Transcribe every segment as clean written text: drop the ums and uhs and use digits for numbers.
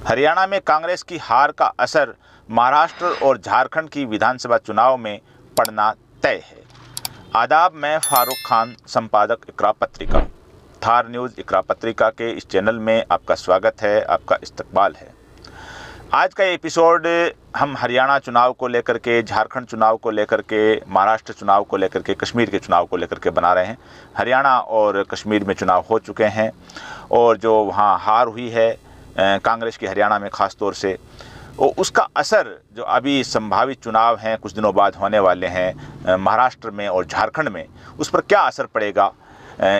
हरियाणा में कांग्रेस की हार का असर महाराष्ट्र और झारखंड की विधानसभा चुनाव में पड़ना तय है। आदाब, मैं फारूक खान, संपादक इकरा पत्रिका। थार न्यूज़ इकरा पत्रिका के इस चैनल में आपका स्वागत है, आपका इस्तकबाल है। आज का एपिसोड हम हरियाणा चुनाव को लेकर के, झारखंड चुनाव को लेकर के, महाराष्ट्र चुनाव को लेकर के, कश्मीर के चुनाव को लेकर के बना रहे हैं। हरियाणा और कश्मीर में चुनाव हो चुके हैं और जो वहाँ हार हुई है कांग्रेस की हरियाणा में ख़ास तौर से, और उसका असर जो अभी संभावित चुनाव हैं कुछ दिनों बाद होने वाले हैं महाराष्ट्र में और झारखंड में, उस पर क्या असर पड़ेगा,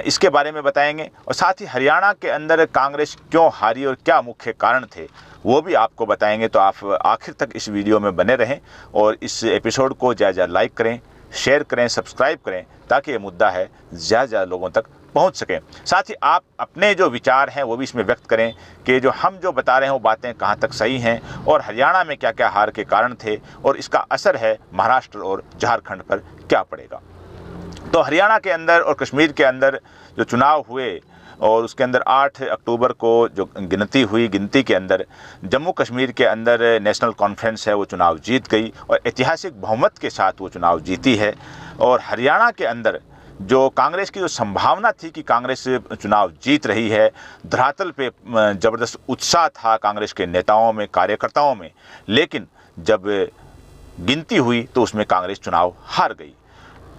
इसके बारे में बताएंगे। और साथ ही हरियाणा के अंदर कांग्रेस क्यों हारी और क्या मुख्य कारण थे वो भी आपको बताएंगे। तो आप आखिर तक इस वीडियो में बने रहें और इस एपिसोड को ज़्यादा लाइक करें, शेयर करें, सब्सक्राइब करें, ताकि ये मुद्दा है ज़्यादा लोगों तक पहुंच सकें। साथ ही आप अपने जो विचार हैं वो भी इसमें व्यक्त करें कि जो हम जो बता रहे हैं वो बातें कहां तक सही हैं और हरियाणा में क्या क्या हार के कारण थे और इसका असर है महाराष्ट्र और झारखंड पर क्या पड़ेगा। तो हरियाणा के अंदर और कश्मीर के अंदर जो चुनाव हुए और उसके अंदर 8 अक्टूबर को जो गिनती के अंदर जम्मू कश्मीर के अंदर नेशनल कॉन्फ्रेंस है वो चुनाव जीत गई और ऐतिहासिक बहुमत के साथ वो चुनाव जीती है। और हरियाणा के अंदर जो कांग्रेस की जो संभावना थी कि कांग्रेस चुनाव जीत रही है, धरातल पे ज़बरदस्त उत्साह था कांग्रेस के नेताओं में, कार्यकर्ताओं में, लेकिन जब गिनती हुई तो उसमें कांग्रेस चुनाव हार गई।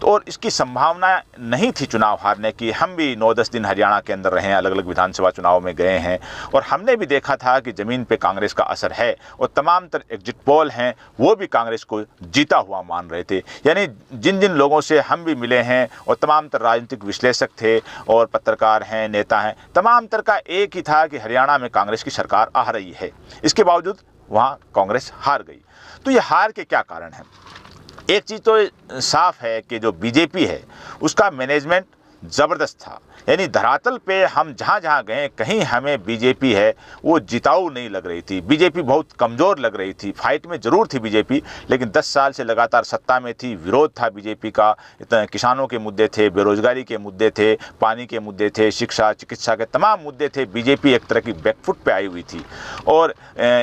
तो और इसकी संभावना नहीं थी चुनाव हारने की। हम भी 9-10 दिन हरियाणा के अंदर रहे हैं, अलग अलग विधानसभा चुनाव में गए हैं और हमने भी देखा था कि ज़मीन पे कांग्रेस का असर है और तमाम एग्जिट पोल हैं वो भी कांग्रेस को जीता हुआ मान रहे थे। यानी जिन जिन लोगों से हम भी मिले हैं और तमाम राजनीतिक विश्लेषक थे और पत्रकार हैं, नेता हैं, तमाम का एक ही था कि हरियाणा में कांग्रेस की सरकार आ रही है। इसके बावजूद वहाँ कांग्रेस हार गई। तो ये हार के क्या कारण हैं? एक चीज़ तो साफ है कि जो बीजेपी है उसका मैनेजमेंट ज़बरदस्त था। यानी धरातल पे हम जहाँ जहाँ गए कहीं हमें बीजेपी है वो जिताऊ नहीं लग रही थी। बीजेपी बहुत कमज़ोर लग रही थी। फाइट में ज़रूर थी बीजेपी, लेकिन 10 साल से लगातार सत्ता में थी। विरोध था बीजेपी का, इतने किसानों के मुद्दे थे, बेरोजगारी के मुद्दे थे, पानी के मुद्दे थे, शिक्षा चिकित्सा के तमाम मुद्दे थे। बीजेपी एक तरह की बैकफुट पे आई हुई थी और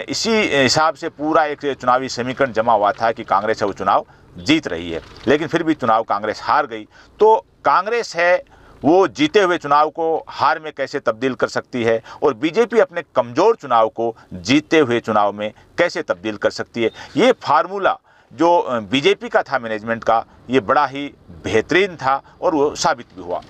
इसी हिसाब से पूरा एक चुनावी समीकरण जमा हुआ था कि कांग्रेस है वो चुनाव जीत रही है, लेकिन फिर भी चुनाव कांग्रेस हार गई। तो कांग्रेस है वो जीते हुए चुनाव को हार में कैसे तब्दील कर सकती है और बीजेपी अपने कमज़ोर चुनाव को जीते हुए चुनाव में कैसे तब्दील कर सकती है। ये फार्मूला जो बीजेपी का था मैनेजमेंट का, ये बड़ा ही बेहतरीन था और वो साबित भी हुआ।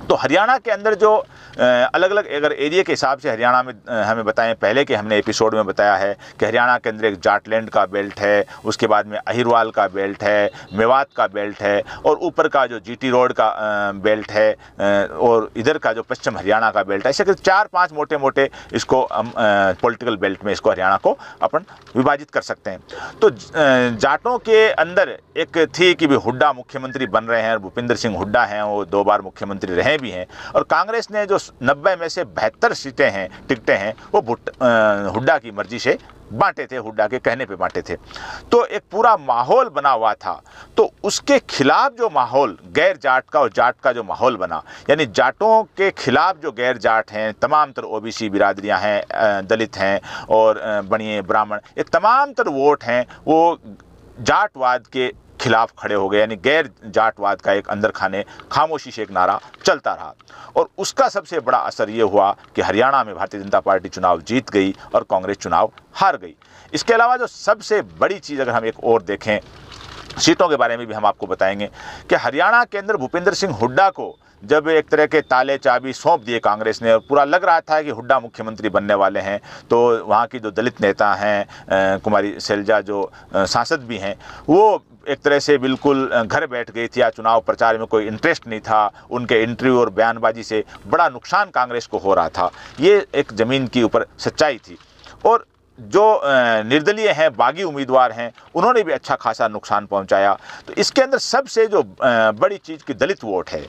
तो हरियाणा के अंदर जो अलग अलग अगर एरिया के हिसाब से हरियाणा में हमें बताएं, पहले के हमने एपिसोड में बताया है कि हरियाणा के अंदर एक जाटलैंड का बेल्ट है, उसके बाद में अहिरवाल का बेल्ट है, मेवात का बेल्ट है और ऊपर का जो जीटी रोड का बेल्ट है और इधर का जो पश्चिम हरियाणा का बेल्ट है। ऐसे 4-5 मोटे मोटे इसको हम पॉलिटिकल बेल्ट में इसको हरियाणा को अपन विभाजित कर सकते हैं। तो जाटों के अंदर एक थी कि भी हुड्डा मुख्यमंत्री बन रहे हैं, भूपिंदर सिंह हुड्डा हैं, वो 2 बार मुख्यमंत्री रहे भी हैं और कांग्रेस ने जो 90 में से 72 सीटें हैं, टिकटें हैं, वो हुड्डा की मर्जी से बांटे थे, हुड्डा के कहने पे बांटे थे। तो एक पूरा माहौल बना हुआ था। तो उसके खिलाफ जो माहौल गैर जाट का और जाट का जो माहौल बना, यानी जाटों के खिलाफ जो गैर जाट हैं, तमाम तर ओबीसी बिरादरियां हैं, दलित हैं और बनिए ब्राह्मण, ये तमाम तर वोट हैं वो जाटवाद के खिलाफ खड़े हो गए। यानी गैर जाटवाद का एक अंदर खाने खामोशी से एक नारा चलता रहा और उसका सबसे बड़ा असर ये हुआ कि हरियाणा में भारतीय जनता पार्टी चुनाव जीत गई और कांग्रेस चुनाव हार गई। इसके अलावा जो सबसे बड़ी चीज़ अगर हम एक और देखें, सीटों के बारे में भी हम आपको बताएंगे कि हरियाणा के अंदर भूपिंदर सिंह हुड्डा को जब एक तरह के ताले चाबी सौंप दिए कांग्रेस ने और पूरा लग रहा था कि हुड्डा मुख्यमंत्री बनने वाले हैं, तो वहाँ की जो दलित नेता हैं कुमारी शैलजा जो सांसद भी हैं, वो एक तरह से बिल्कुल घर बैठ गई थी या चुनाव प्रचार में कोई इंटरेस्ट नहीं था। उनके इंटरव्यू और बयानबाजी से बड़ा नुकसान कांग्रेस को हो रहा था। ये एक ज़मीन की ऊपर सच्चाई थी। और जो निर्दलीय हैं, बागी उम्मीदवार हैं, उन्होंने भी अच्छा खासा नुकसान पहुंचाया। तो इसके अंदर सबसे जो बड़ी चीज़ की दलित वोट है,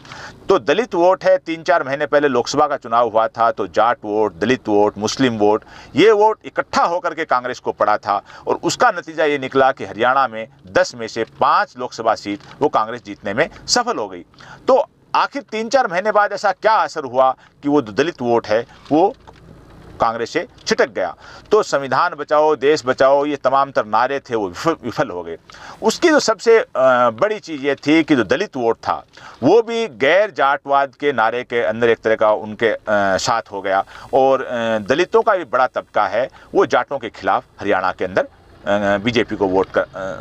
तो दलित वोट है। 3-4 महीने पहले लोकसभा का चुनाव हुआ था तो जाट वोट, दलित वोट, मुस्लिम वोट, ये वोट इकट्ठा होकर के कांग्रेस को पड़ा था और उसका नतीजा ये निकला कि हरियाणा में 10 में से 5 लोकसभा सीट वो कांग्रेस जीतने में सफल हो गई। तो आखिर 3-4 महीने बाद ऐसा क्या असर हुआ कि वो दलित वोट है वो कांग्रेस से छिटक गया। तो संविधान बचाओ, देश बचाओ, ये तमाम तर नारे थे वो विफल हो गए। उसकी जो सबसे बड़ी चीज़ ये थी कि जो दलित वोट था वो भी गैर जाटवाद के नारे के अंदर एक तरह का उनके साथ हो गया, और दलितों का भी बड़ा तबका है वो जाटों के खिलाफ हरियाणा के अंदर बीजेपी को वोट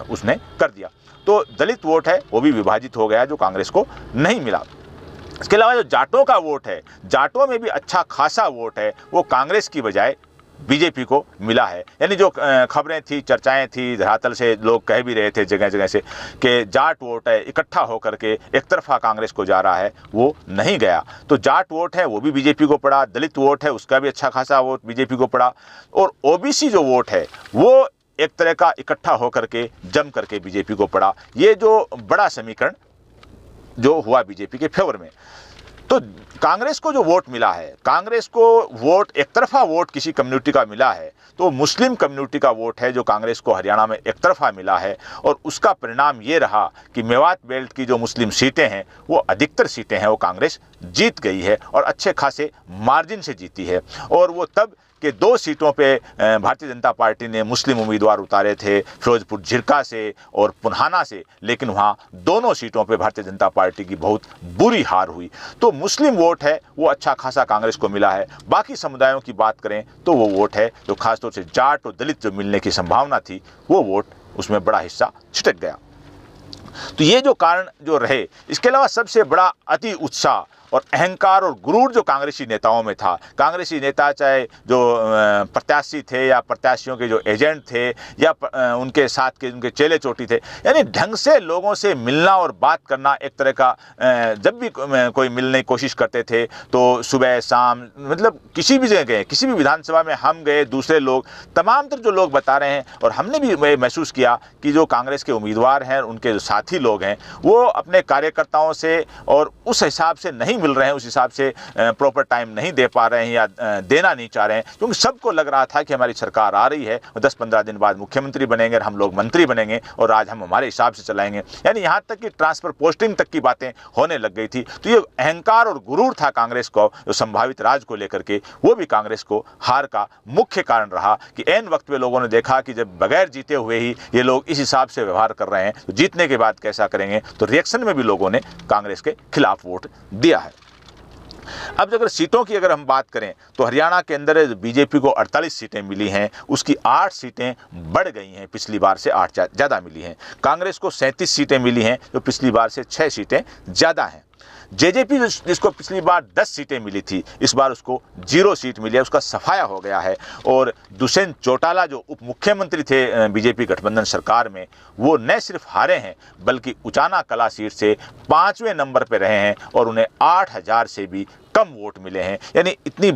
उसने कर दिया। तो दलित वोट है वो भी विभाजित हो गया, जो कांग्रेस को नहीं मिला। इसके अलावा जो जाटों का वोट है, जाटों में भी अच्छा खासा वोट है वो कांग्रेस की बजाय बीजेपी को मिला है। यानी जो खबरें थी, चर्चाएं थी, धरातल से लोग कह भी रहे थे जगह जगह से कि जाट वोट है इकट्ठा होकर के एक तरफा कांग्रेस को जा रहा है, वो नहीं गया। तो जाट वोट है वो भी बीजेपी को पड़ा, दलित वोट है उसका भी अच्छा खासा वोट बीजेपी को पड़ा, और ओबीसी जो वोट है वो एक तरह का इकट्ठा होकर के जम करके बीजेपी को पड़ा। ये जो बड़ा समीकरण जो हुआ बीजेपी के फेवर में। तो कांग्रेस को जो वोट मिला है, कांग्रेस को वोट एक तरफा वोट किसी कम्युनिटी का मिला है, तो मुस्लिम कम्युनिटी का वोट है जो कांग्रेस को हरियाणा में एक तरफा मिला है। और उसका परिणाम ये रहा कि मेवात बेल्ट की जो मुस्लिम सीटें हैं वो अधिकतर सीटें हैं वो कांग्रेस जीत गई है, और अच्छे खासे मार्जिन से जीती है। और वो तब कि 2 सीटों पे भारतीय जनता पार्टी ने मुस्लिम उम्मीदवार उतारे थे, फिरोजपुर झिरका से और पुन्हाना से, लेकिन वहाँ दोनों सीटों पे भारतीय जनता पार्टी की बहुत बुरी हार हुई। तो मुस्लिम वोट है वो अच्छा खासा कांग्रेस को मिला है। बाकी समुदायों की बात करें तो वो वोट है जो खासतौर से जाट और दलित जो मिलने की संभावना थी वो वोट उसमें बड़ा हिस्सा छिटक गया। तो ये जो कारण जो रहे, इसके अलावा सबसे बड़ा अति उत्साह और अहंकार और गुरूर जो कांग्रेसी नेताओं में था। कांग्रेसी नेता चाहे जो प्रत्याशी थे या प्रत्याशियों के जो एजेंट थे या उनके साथ के उनके चेले चोटी थे, यानी ढंग से लोगों से मिलना और बात करना एक तरह का, जब भी कोई मिलने की कोशिश करते थे तो सुबह शाम, मतलब किसी भी जगह गए, किसी भी विधानसभा में हम गए, दूसरे लोग तमाम तर जो लोग बता रहे हैं, और हमने भी महसूस किया कि जो कांग्रेस के उम्मीदवार हैं उनके जो साथी लोग हैं वो अपने कार्यकर्ताओं से और उस हिसाब से नहीं मिल रहे हैं, उस हिसाब से प्रॉपर टाइम नहीं दे पा रहे हैं या देना नहीं चाह रहे हैं, क्योंकि सबको लग रहा था कि हमारी सरकार आ रही है और 10-15 दिन बाद मुख्यमंत्री बनेंगे और हम लोग मंत्री बनेंगे और आज हम हमारे हिसाब से चलाएंगे। यानी यहाँ तक कि ट्रांसफर पोस्टिंग तक की बातें होने लग गई थी। तो ये अहंकार और गुरूर था कांग्रेस को जो संभावित राज को लेकर के, वो भी कांग्रेस को हार का मुख्य कारण रहा कि ऐन वक्त पे लोगों ने देखा कि जब बगैर जीते हुए ही ये लोग इस हिसाब से व्यवहार कर रहे हैं तो जीतने के बाद कैसा करेंगे। तो रिएक्शन में भी लोगों ने कांग्रेस के खिलाफ वोट दिया है। अब अगर सीटों की अगर हम बात करें तो हरियाणा के अंदर बीजेपी को 48 सीटें मिली हैं, उसकी 8 सीटें बढ़ गई हैं, पिछली बार से 8 ज़्यादा मिली हैं। कांग्रेस को 37 सीटें मिली हैं जो पिछली बार से 6 सीटें ज़्यादा हैं। जेजेपी जिसको पिछली बार 10 सीटें मिली थी, इस बार उसको 0 सीट मिली है, उसका सफाया हो गया है। और दुष्यंत चौटाला जो उप मुख्यमंत्री थे बीजेपी गठबंधन सरकार में, वो न सिर्फ हारे हैं बल्कि उचाना कला सीट से 5वें नंबर पर रहे हैं और उन्हें 8000 से भी कम वोट मिले हैं। यानी इतनी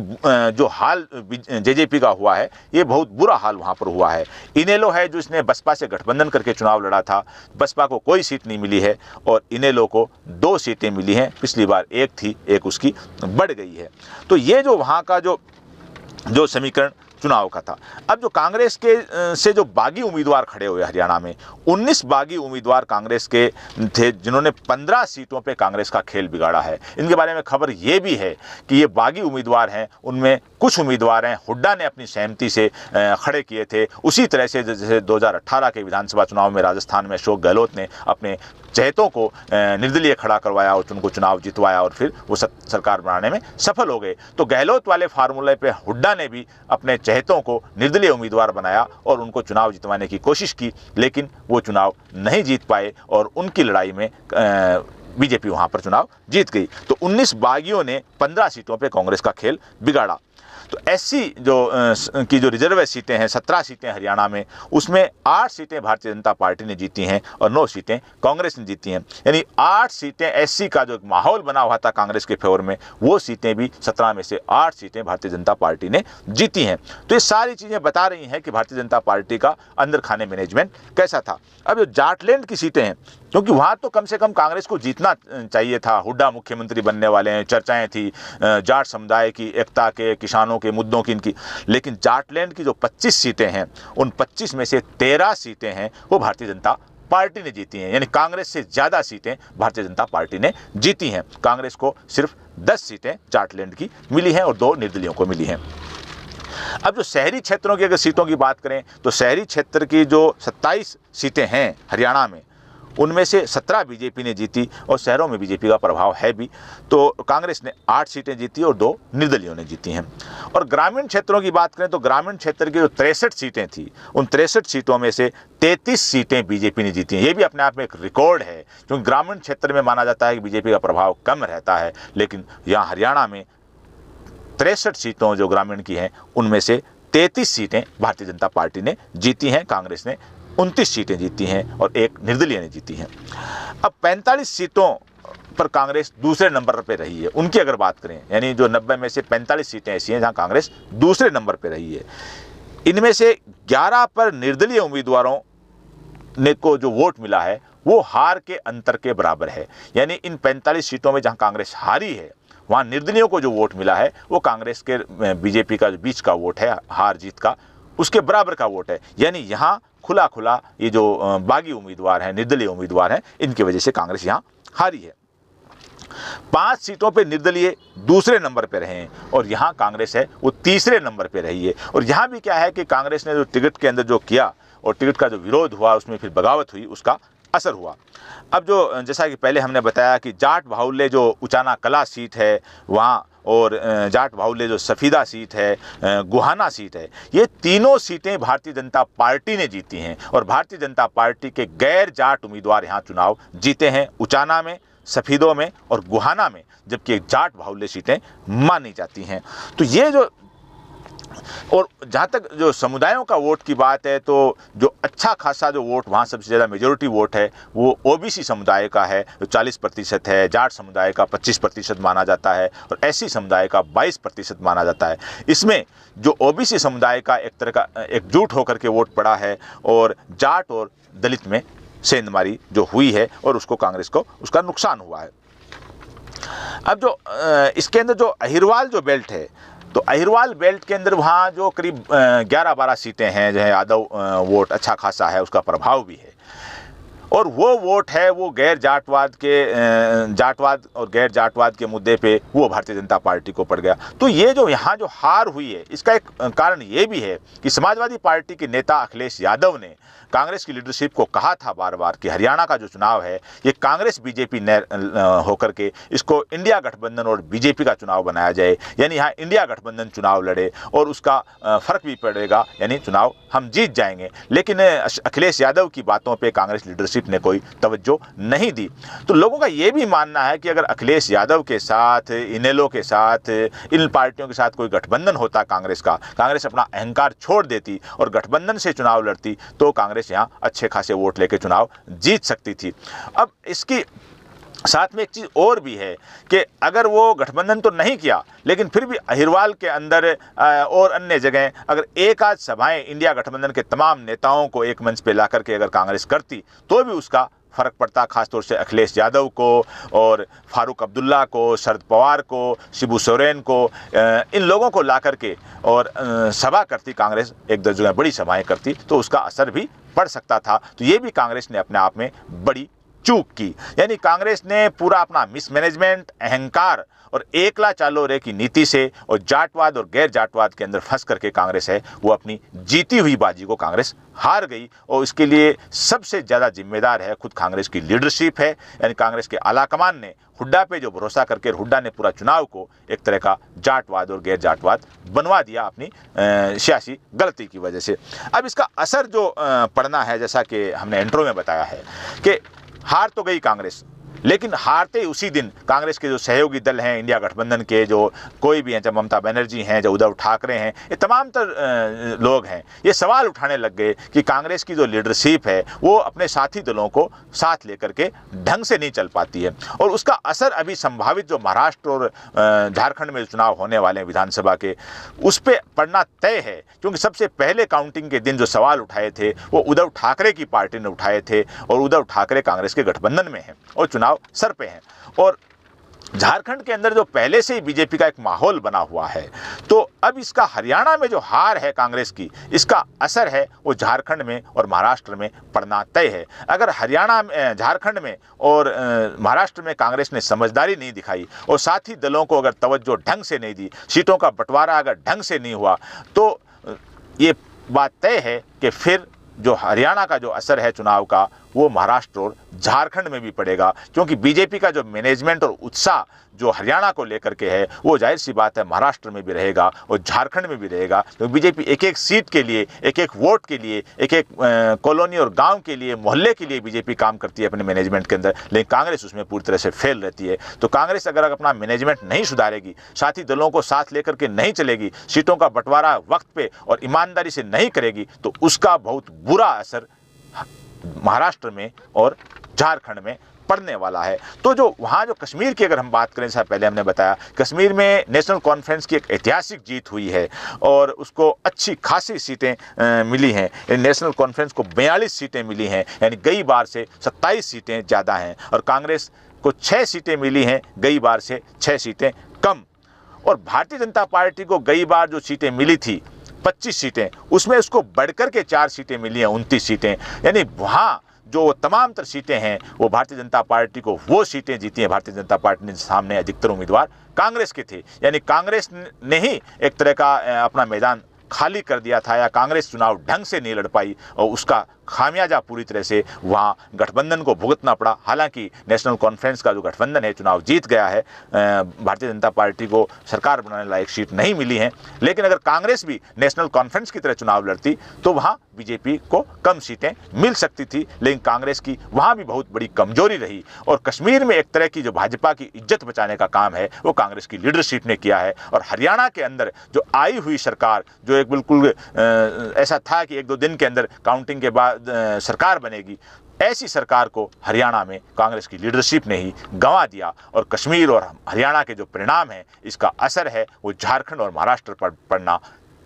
जो हाल जेजेपी का हुआ है ये बहुत बुरा हाल वहाँ पर हुआ है। इनेलो है जो इसने बसपा से गठबंधन करके चुनाव लड़ा था, बसपा को कोई सीट नहीं मिली है और इनेलो को 2 सीटें मिली हैं। पिछली बार 1 थी, 1 उसकी बढ़ गई है। तो ये जो वहाँ का जो समीकरण चुनाव का था। अब जो कांग्रेस के से जो बागी उम्मीदवार खड़े हुए हरियाणा में, 19 बागी उम्मीदवार कांग्रेस के थे जिन्होंने 15 सीटों पे कांग्रेस का खेल बिगाड़ा है। इनके बारे में खबर ये भी है कि ये बागी उम्मीदवार हैं, उनमें कुछ उम्मीदवार हैं हुड्डा ने अपनी सहमति से खड़े किए थे, उसी तरह से जैसे 2018 के विधानसभा चुनाव में राजस्थान में अशोक गहलोत ने अपने चहेतों को निर्दलीय खड़ा करवाया और उनको चुनाव जितवाया और फिर वो सरकार बनाने में सफल हो गए। तो गहलोत वाले फार्मूले पे हुड्डा ने भी अपने चहेतों को निर्दलीय उम्मीदवार बनाया और उनको चुनाव जितवाने की कोशिश की, लेकिन वो चुनाव नहीं जीत पाए और उनकी लड़ाई में बीजेपी वहाँ पर चुनाव जीत गई। तो 19 बागियों ने 15 सीटों पर कांग्रेस का खेल बिगाड़ा। तो एससी जो रिजर्व सीटें हैं, 17 सीटें हरियाणा में, उसमें 8 सीटें भारतीय जनता पार्टी ने जीती हैं और 9 सीटें कांग्रेस ने जीती हैं। यानी 8 सीटें एससी का जो माहौल बना हुआ था कांग्रेस के फेवर में, वो सीटें भी 17 में से 8 सीटें भारतीय जनता पार्टी ने जीती हैं। तो ये सारी चीज़ें बता रही हैं कि भारतीय जनता पार्टी का अंदर खाने मैनेजमेंट कैसा था। अब जो जाटलैंड की सीटें हैं, क्योंकि वहाँ तो कम से कम कांग्रेस को जीतना चाहिए था, हुड्डा मुख्यमंत्री बनने वाले हैं, चर्चाएं थी जाट समुदाय की एकता के, किसानों के मुद्दों की इनकी, लेकिन जाटलैंड की जो 25 सीटें हैं उन 25 में से 13 सीटें हैं वो भारतीय जनता पार्टी ने जीती हैं। यानी कांग्रेस से ज़्यादा सीटें भारतीय जनता पार्टी ने जीती हैं। कांग्रेस को सिर्फ 10 सीटें जाटलैंड की मिली हैं और 2 निर्दलीयों को मिली हैं। अब जो शहरी क्षेत्रों की अगर सीटों की बात करें तो शहरी क्षेत्र की जो 27 सीटें हैं हरियाणा में, उनमें से 17 बीजेपी ने जीती और शहरों में बीजेपी का प्रभाव है भी। तो कांग्रेस ने 8 सीटें जीती और 2 निर्दलीयों ने जीती हैं। और ग्रामीण क्षेत्रों की बात करें तो ग्रामीण क्षेत्र की जो 63 सीटें थी, उन 63 सीटों में से 33 सीटें बीजेपी ने जीती हैं। ये भी अपने आप में एक रिकॉर्ड है, क्योंकि ग्रामीण क्षेत्र में माना जाता है कि बीजेपी का प्रभाव कम रहता है, लेकिन यहाँ हरियाणा में 63 सीटों जो ग्रामीण की हैं उनमें से 33 सीटें भारतीय जनता पार्टी ने जीती हैं, कांग्रेस ने 29 सीटें जीती हैं और 1 निर्दलीय ने जीती हैं। अब 45 सीटों पर कांग्रेस दूसरे नंबर पर रही है। उनकी अगर बात करें, यानी जो 90 में से 45 सीटें ऐसी हैं जहां कांग्रेस दूसरे नंबर पर रही है। इनमें से 11 पर निर्दलीय उम्मीदवारों ने को जो वोट मिला है वो हार के अंतर के बराबर है। यानी इन 45 सीटों में जहां कांग्रेस हारी है, वहाँ निर्दलीयों को जो वोट मिला है वो कांग्रेस के बीजेपी का जो बीच का वोट है हार जीत का, उसके बराबर का वोट है। यानी यहाँ खुला खुला ये जो बागी उम्मीदवार हैं, निर्दलीय उम्मीदवार हैं, इनकी वजह से कांग्रेस यहाँ हारी है। 5 सीटों पे निर्दलीय दूसरे नंबर पे रहे हैं और यहाँ कांग्रेस है वो तीसरे नंबर पे रही है। और यहाँ भी क्या है कि कांग्रेस ने जो टिकट के अंदर जो किया और टिकट का जो विरोध हुआ, उसमें फिर बगावत हुई, उसका असर हुआ। अब जो जैसा कि पहले हमने बताया कि जाट बाहुल्य जो उचाना कला सीट है वहाँ, और जाट बाहुल्य जो सफीदा सीट है, गुहाना सीट है, ये तीनों सीटें भारतीय जनता पार्टी ने जीती हैं और भारतीय जनता पार्टी के गैर जाट उम्मीदवार यहाँ चुनाव जीते हैं, उचाना में, सफीदों में और गुहाना में, जबकि जाट बाहुल्य सीटें मानी जाती हैं। तो ये जो, और जहाँ तक जो समुदायों का वोट की बात है, तो जो अच्छा खासा जो वोट वहाँ सबसे ज़्यादा मेजोरिटी वोट है वो ओबीसी समुदाय का है, जो 40% है, जाट समुदाय का 25% माना जाता है और एससी समुदाय का 22% माना जाता है। इसमें जो ओबीसी समुदाय का एक तरह का एकजुट होकर के वोट पड़ा है और जाट और दलित में सेंधमारी जो हुई है और उसको कांग्रेस को उसका नुकसान हुआ है। अब जो इसके अंदर जो अहिरवाल जो बेल्ट है, तो अहिरवाल बेल्ट के अंदर वहाँ जो करीब 11-12 सीटें हैं, जो है यादव वोट अच्छा खासा है, उसका प्रभाव भी है। और वो वोट है वो गैर जाटवाद के जाटवाद और गैर जाटवाद के मुद्दे पे वो भारतीय जनता पार्टी को पड़ गया। तो ये जो यहाँ जो हार हुई है, इसका एक कारण ये भी है कि समाजवादी पार्टी के नेता अखिलेश यादव ने कांग्रेस की लीडरशिप को कहा था बार बार कि हरियाणा का जो चुनाव है ये कांग्रेस बीजेपी ने होकर के इसको इंडिया गठबंधन और बीजेपी का चुनाव बनाया जाए, यानी यहाँ इंडिया गठबंधन चुनाव लड़े और उसका फर्क भी पड़ेगा, यानी चुनाव हम जीत जाएंगे। लेकिन अखिलेश यादव की बातों पे कांग्रेस लीडरशिप ने कोई तवज्जो नहीं दी। तो लोगों का ये भी मानना है कि अगर अखिलेश यादव के साथ, इनेलो के साथ, इन पार्टियों के साथ कोई गठबंधन होता कांग्रेस का, कांग्रेस अपना अहंकार छोड़ देती और गठबंधन से चुनाव लड़ती, तो कांग्रेस यहाँ अच्छे खासे वोट लेके चुनाव जीत सकती थी। अब इसकी साथ में एक चीज़ और भी है कि अगर वो गठबंधन तो नहीं किया, लेकिन फिर भी अहिरवाल के अंदर और अन्य जगह अगर एक आध सभाएं इंडिया गठबंधन के तमाम नेताओं को एक मंच पे ला करके अगर कांग्रेस करती तो भी उसका फ़र्क पड़ता, खासतौर से अखिलेश यादव को और फारूक अब्दुल्ला को, शरद पवार को, शिबू सोरेन को, इन लोगों को ला करके और सभा करती कांग्रेस, एक दो जगह बड़ी सभाएँ करती, तो उसका असर भी पड़ सकता था। तो ये भी कांग्रेस ने अपने आप में बड़ी चूक की। यानी कांग्रेस ने पूरा अपना मिसमैनेजमेंट, अहंकार और एकला चालो रे की नीति से और जाटवाद और गैर जाटवाद के अंदर फंस करके कांग्रेस है वो अपनी जीती हुई बाजी को कांग्रेस हार गई। और इसके लिए सबसे ज़्यादा जिम्मेदार है खुद कांग्रेस की लीडरशिप है। यानी कांग्रेस के आलाकमान ने हुड्डा पे जो भरोसा करके हुड्डा ने पूरा चुनाव को एक तरह का जाटवाद और गैर जाटवाद बनवा दिया अपनी सियासी गलती की वजह से। अब इसका असर जो पड़ना है, जैसा कि हमने इंट्रो में बताया है कि हार तो गई कांग्रेस, लेकिन हारते ही उसी दिन कांग्रेस के जो सहयोगी दल हैं इंडिया गठबंधन के, जो कोई भी हैं, चाहे ममता बनर्जी हैं, चाहे उद्धव ठाकरे हैं, ये तमाम लोग हैं, ये सवाल उठाने लग गए कि कांग्रेस की जो लीडरशिप है वो अपने साथी दलों को साथ लेकर के ढंग से नहीं चल पाती है। और उसका असर अभी संभावित जो महाराष्ट्र और झारखंड में चुनाव होने वाले हैं विधानसभा के, उस पर पड़ना तय है। क्योंकि सबसे पहले काउंटिंग के दिन जो सवाल उठाए थे वो उद्धव ठाकरे की पार्टी ने उठाए थे और उद्धव ठाकरे कांग्रेस के गठबंधन में हैं और चुनाव सर पे हैं। और झारखंड के अंदर जो पहले से ही बीजेपी का एक माहौल बना हुआ है, तो अब इसका हरियाणा में जो हार है कांग्रेस की, इसका असर है वो झारखंड में और महाराष्ट्र में पड़ना तय है। अगर हरियाणा में, झारखंड में और महाराष्ट्र में कांग्रेस ने समझदारी नहीं दिखाई और साथी दलों को अगर तवज्जो ढंग से नहीं दी, सीटों का बंटवारा अगर ढंग से नहीं हुआ, तो ये बात तय है कि फिर जो हरियाणा का जो असर है चुनाव का, वो महाराष्ट्र और झारखंड में भी पड़ेगा। क्योंकि बीजेपी का जो मैनेजमेंट और उत्साह जो हरियाणा को लेकर के है, वो जाहिर सी बात है महाराष्ट्र में भी रहेगा और झारखंड में भी रहेगा। तो बीजेपी एक एक सीट के लिए, एक एक वोट के लिए, एक एक कॉलोनी और गांव के लिए, मोहल्ले के लिए बीजेपी काम करती है अपने मैनेजमेंट के अंदर, लेकिन कांग्रेस उसमें पूरी तरह से फेल रहती है। तो कांग्रेस अगर अपना मैनेजमेंट नहीं सुधारेगी, साथी दलों को साथ लेकर के नहीं चलेगी, सीटों का बंटवारा वक्त पे और ईमानदारी से नहीं करेगी, तो उसका बहुत बुरा असर महाराष्ट्र में और झारखंड में पड़ने वाला है। तो जो वहाँ जो कश्मीर की अगर हम बात करें, जैसा पहले हमने बताया, कश्मीर में नेशनल कॉन्फ्रेंस की एक ऐतिहासिक जीत हुई है और उसको अच्छी खासी सीटें मिली हैं। नेशनल कॉन्फ्रेंस को 42 सीटें मिली हैं, यानी गई बार से 27 सीटें ज़्यादा हैं, और कांग्रेस को 6 सीटें मिली हैं, गई बार से 6 सीटें कम। और भारतीय जनता पार्टी को गई बार जो सीटें मिली थी 25 सीटें, उसमें उसको बढ़कर के 4 सीटें मिली हैं, 29 सीटें। यानी वहाँ जो तमाम तर सीटें हैं वो भारतीय जनता पार्टी को वो सीटें जीती हैं। भारतीय जनता पार्टी ने सामने अधिकतर उम्मीदवार कांग्रेस के थे, यानी कांग्रेस ने ही एक तरह का अपना मैदान खाली कर दिया था, या कांग्रेस चुनाव ढंग से नहीं लड़ पाई और उसका खामियाजा पूरी तरह से वहाँ गठबंधन को भुगतना पड़ा। हालांकि नेशनल कॉन्फ्रेंस का जो गठबंधन है चुनाव जीत गया है, भारतीय जनता पार्टी को सरकार बनाने लायक सीट नहीं मिली है, लेकिन अगर कांग्रेस भी नेशनल कॉन्फ्रेंस की तरह चुनाव लड़ती तो वहाँ बीजेपी को कम सीटें मिल सकती थी, लेकिन कांग्रेस की वहाँ भी बहुत बड़ी कमजोरी रही। और कश्मीर में एक तरह की जो भाजपा की इज्जत बचाने का काम है वो कांग्रेस की लीडरशिप ने किया है। और हरियाणा के अंदर जो आई हुई सरकार, जो एक बिल्कुल ऐसा था कि 1-2 दिन के अंदर काउंटिंग के बाद सरकार बनेगी, ऐसी सरकार को हरियाणा में कांग्रेस की लीडरशिप ने ही गंवा दिया। और कश्मीर और हरियाणा के जो परिणाम है, इसका असर है वो झारखंड और महाराष्ट्र पर पड़ना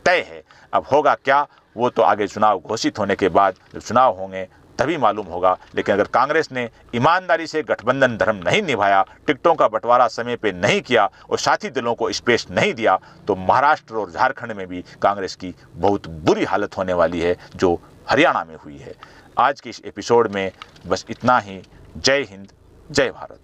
तय है। अब होगा क्या, वो तो आगे चुनाव घोषित होने के बाद जब चुनाव होंगे तभी मालूम होगा। लेकिन अगर कांग्रेस ने ईमानदारी से गठबंधन धर्म नहीं निभाया, टिकटों का बंटवारा समय पे नहीं किया और साथी दलों को स्पेस नहीं दिया, तो महाराष्ट्र और झारखंड में भी कांग्रेस की बहुत बुरी हालत होने वाली है जो हरियाणा में हुई है। आज के इस एपिसोड में बस इतना ही। जय हिंद, जय भारत।